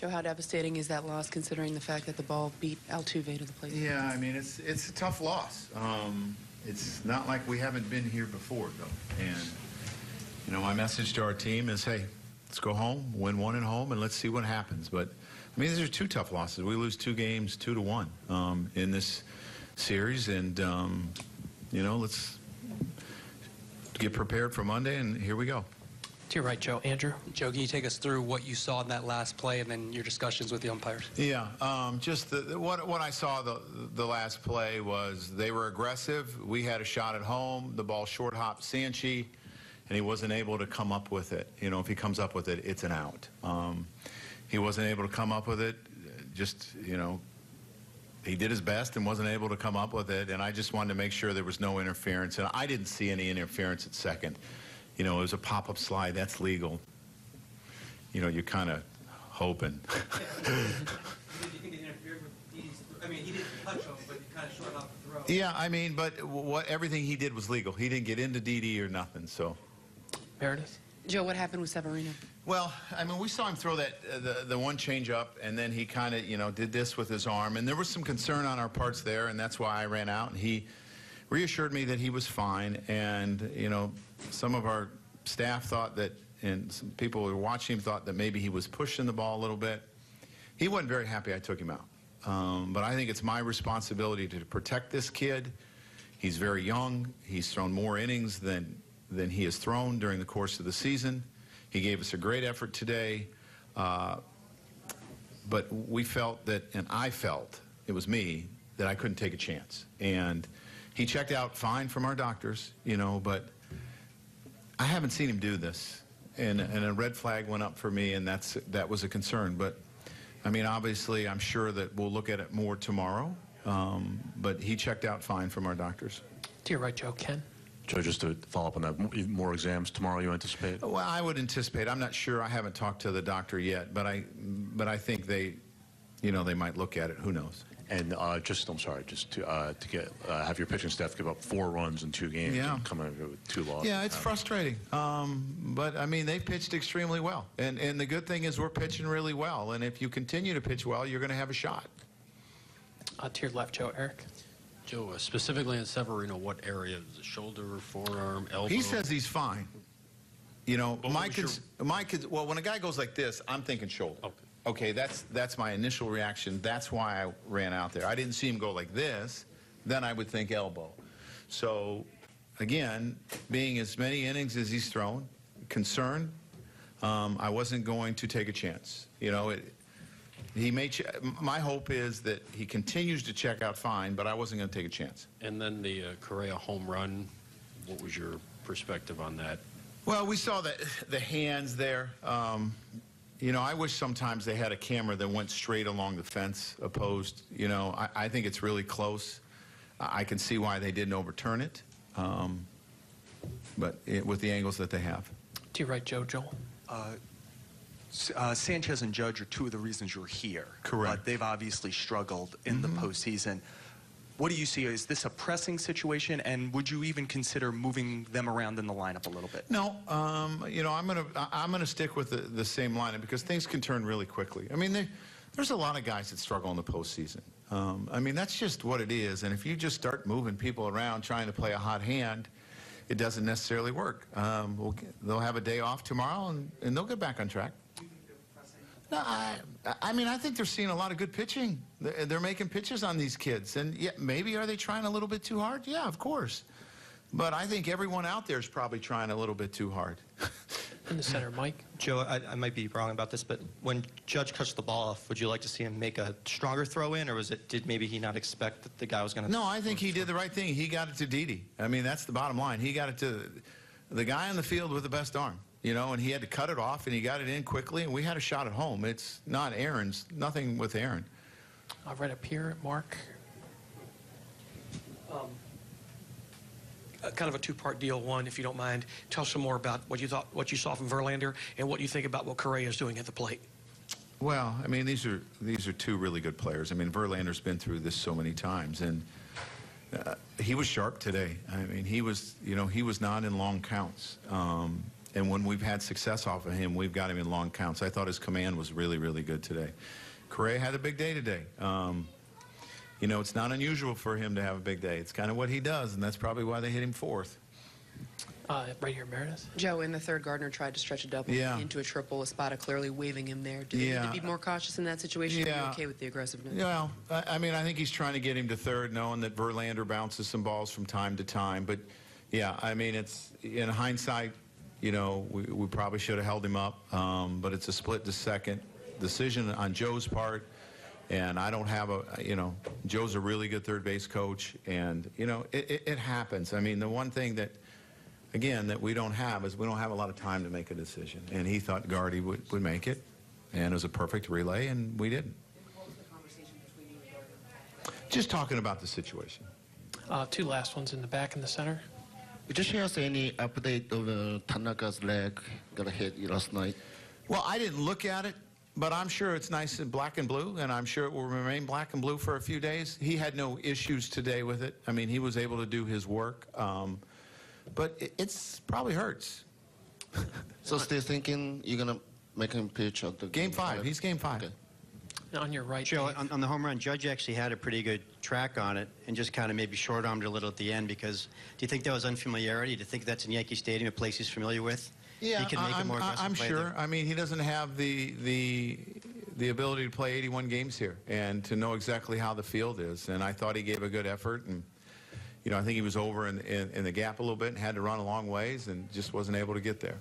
Joe, how devastating is that loss, considering the fact that the ball beat Altuve to the plate? Yeah, I mean, it's a tough loss. It's not like we haven't been here before, though. And, you know, my message to our team is, hey, let's go home, win one at home, and let's see what happens. But, I mean, these are two tough losses. We lose 2 games 2-1 in this series. And, you know, let's get prepared for Monday, and here we go. To your right, Joe. Andrew? Joe, can you take us through what you saw in that last play and then your discussions with the umpires? Yeah, just what I saw the last play was they were aggressive. We had a shot at home. The ball short hopped Sanchi, and he wasn't able to come up with it. You know, if he comes up with it, it's an out. He wasn't able to come up with it. Just, you know, he did his best and wasn't able to come up with it, and I just wanted to make sure there was no interference. And I didn't see any interference at second. You know, it was a pop-up slide. That's legal. You know, you're kind of hoping. Do you think it interfered with these? I mean, he didn't touch him, but he kind of short off the throw. Yeah, I mean, but everything he did was legal. He didn't get into DD or nothing, so. Meredith? Joe, what happened with Baserunning? Well, I mean, we saw him throw that the one change up, and then he kind of, you know, did this with his arm, and there was some concern on our parts there, and that's why I ran out, and he reassured me that he was fine. And, you know, some of our staff thought that, and some people who were watching him thought that maybe he was pushing the ball a little bit. He wasn't very happy I took him out. But I think it's my responsibility to protect this kid. He's very young. He's thrown more innings than he has thrown during the course of the season. He gave us a great effort today. But we felt that, and I felt, it was me, that I couldn't take a chance. And he checked out fine from our doctors, you know, but I haven't seen him do this. And a red flag went up for me, and that was a concern. But, I mean, obviously, I'm sure that we'll look at it more tomorrow. But he checked out fine from our doctors. To your right, Joe. Ken? Joe, just to follow up on that, more exams tomorrow you anticipate? Well, I would anticipate. I'm not sure. I haven't talked to the doctor yet, but I think they, you know, they might look at it. Who knows? And just to get have your pitching staff give up 4 runs in 2 games and come in with 2 losses. Yeah, it's frustrating. But I mean, they've pitched extremely well, and the good thing is we're pitching really well. And if you continue to pitch well, you're going to have a shot. To your left, Joe. Eric? Joe, specifically in Severino, what area? The shoulder, forearm, elbow? He says he's fine. You know, well, when a guy goes like this, I'm thinking shoulder. Okay, that's my initial reaction. That's why I ran out there. I didn't see him go like this. Then I would think elbow. So, again, being as many innings as he's thrown, concerned, I wasn't going to take a chance. You know, my hope is that he continues to check out fine, but I wasn't going to take a chance. And then the Correa home run, what was your perspective on that? Well, we saw the hands there. You know, I wish sometimes they had a camera that went straight along the fence opposed. You know, I think it's really close. I can see why they didn't overturn it, but with the angles that they have. To your right, Joe. Joel? Sanchez and Judge are 2 of the reasons you're here. Correct. They've obviously struggled in the postseason. What do you see? Is this a pressing situation, and would you even consider moving them around in the lineup a little bit? No, you know, I'm gonna stick with the same lineup because things can turn really quickly. I mean, there's a lot of guys that struggle in the postseason. I mean, that's just what it is. And if you just start moving people around trying to play a hot hand, it doesn't necessarily work. They'll have a day off tomorrow, and they'll get back on track. No, I mean, I think they're seeing a lot of good pitching. They're making pitches on these kids. And yeah, maybe are they trying a little bit too hard? Yeah, of course. But I think everyone out there is probably trying a little bit too hard. In the center, Mike. Joe, I might be wrong about this, but when Judge cuts the ball off, would you like to see him make a stronger throw in, or did maybe he not expect that the guy was going to? No, I think he did the right thing. He got it to Didi. I mean, that's the bottom line. He got it to the guy on the field with the best arm. You know, and he had to cut it off, and he got it in quickly, and we had a shot at home. It's not Aaron's, nothing with Aaron. Right up here, Mark. Kind of a 2-part deal. One, if you don't mind, tell us some more about what you saw from Verlander, and what you think about what Correa is doing at the plate. Well, I mean, these are 2 really good players. I mean, Verlander's been through this so many times, and he was sharp today. I mean, he was not in long counts. And when we've had success off of him, we've got him in long counts. I thought his command was really, really good today. Correa had a big day today. You know, it's not unusual for him to have a big day. It's kind of what he does, and that's probably why they hit him fourth. Right here, Meredith. Joe, in the third, Gardner tried to stretch a double into a triple. Espada clearly waving him there. Do they need to be more cautious in that situation? Or are you okay with the aggressiveness? Well, I mean, I think he's trying to get him to third, knowing that Verlander bounces some balls from time to time. But, yeah, I mean, it's in hindsight, you know, we probably should have held him up. But it's a split to second decision on Joe's part. And I don't have a, you know, Joe's a really good third base coach. And, you know, it happens. I mean, the one thing that, again, that we don't have is we don't have a lot of time to make a decision. And he thought Girardi would make it. And it was a perfect relay, and we didn't. What was the conversation between you and Gardner? Just talking about the situation. Two last ones in the back and the center. Could you share us any update of Tanaka's leg got hit last night? Well, I didn't look at it, but I'm sure it's nice and black and blue, and I'm sure it will remain black and blue for a few days. He had no issues today with it. I mean, he was able to do his work. But it's probably hurts. So still thinking you're going to make him pitch at the Game 5. He's Game 5. Okay. On your right, Joe, Dave. on the home run, Judge actually had a pretty good track on it and just kind of maybe short-armed it a little at the end because do you think that was unfamiliarity? Do you think that's in Yankee Stadium, a place he's familiar with? Yeah, he can make a more aggressive I'm play sure. there? I mean, he doesn't have the ability to play 81 games here and to know exactly how the field is. And I thought he gave a good effort. And, you know, I think he was over in the gap a little bit and had to run a long ways and just wasn't able to get there.